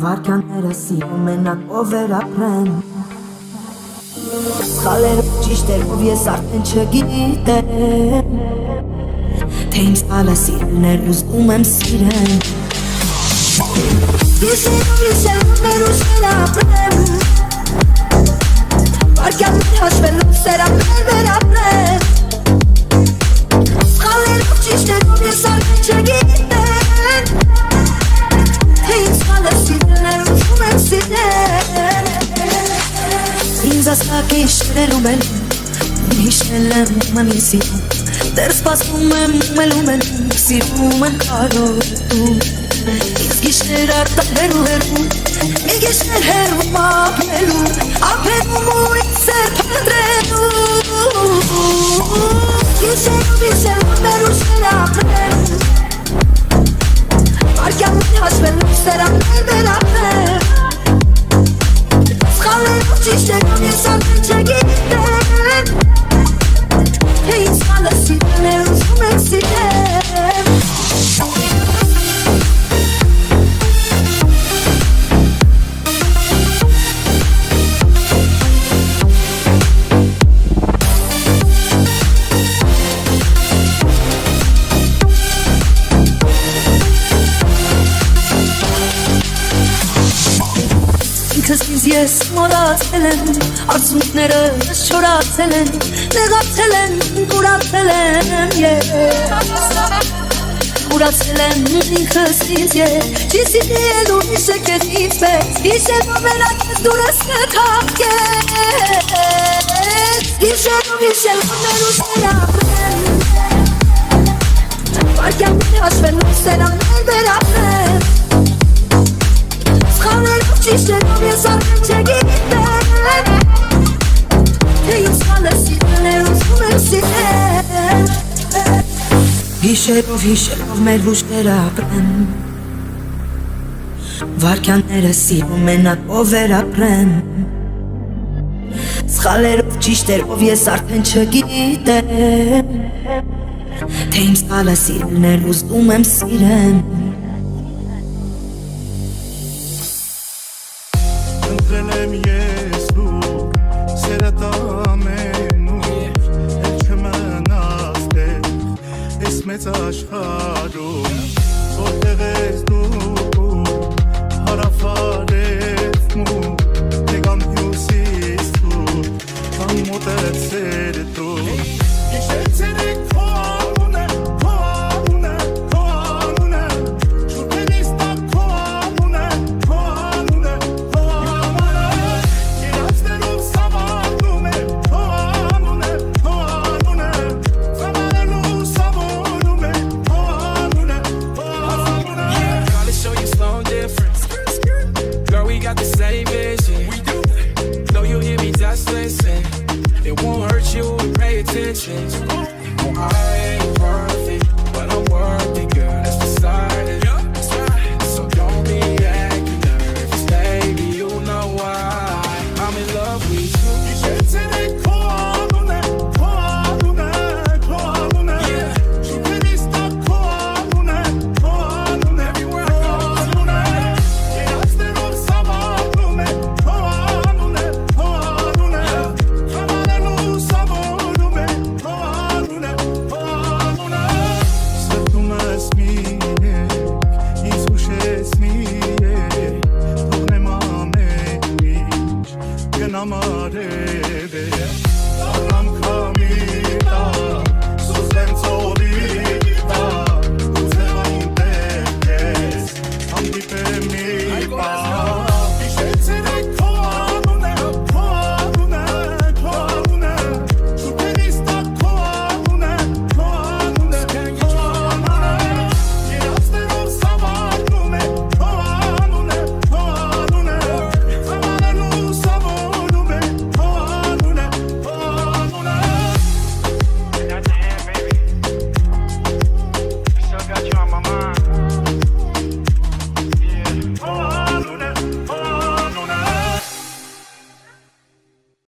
Վարքյանները սիրում մենակ ով էր ապրեն Սխալերով ճիշտերով ես արդեն չգիտեմ Թե իմ սխալը սիրելն էր ուզում եմ սիրել Գիշերով մեր ուշեր ապրեմ Վարքյանները հաշվելով սերապներ վերապրեմ Սխալերով ճիշտերով ես արդեն չգիտեմ Թե իմ սխալը սիրելն էր ուզում եմ սիրել Ինձ ասակ իշներում եմ Իշնել եմ մնի սիրում Դեր սպասում եմ մելում եմ Սիրում եմ կարոտում Ինձ գիշներ արտահերու հերում Մի գիշներ հերում ապնելու Ապնելու ու ինձ սեր պնդրելու Գիշերով իշելով մեր ուշեր ապրեմ Վարքյանին հաշվելով սերապներ վերապրեմ Սխալերով ճիշտերով ես արդեն չգիտեմ Թե ինձ սխալը սիրելն էր ուզում եմ սիրել Ինքս ինձ ես մոռացել եմ Արցունքներս չորացել են Նեղացել են, կուրացել եմ Կուրացել եմ ինքս ինձ Չի սիրելու իշը կեզ ինձ պես Իշերով մենակ ես դուրս կթակես Իշերով մեր ուշեր ապրեմ Վարքյանին հաշվելով սերապներ վերապրեմ Սխալերով ճիշտերով ես արդեն չգիտեմ Թե իմ սխալը սիրելն էր ուզում եմ սիրել Հիշերով մեր ուշեր ապրեն Վարքյանները սիրում մենակ ով էր ապրեն Սխալերով ճիշտերով ես արդեն չգիտեմ Թե իմ սխալը սիրելն էր ուզում եմ սիրել Ընտրել եմ ես դու սերդ ամենու Էլ չմնաս տեղ ես մեծ աշխարում Որտեղ ես դու հարավարես մու Դեգան հյուսիս դու կամ մոտեցեր դու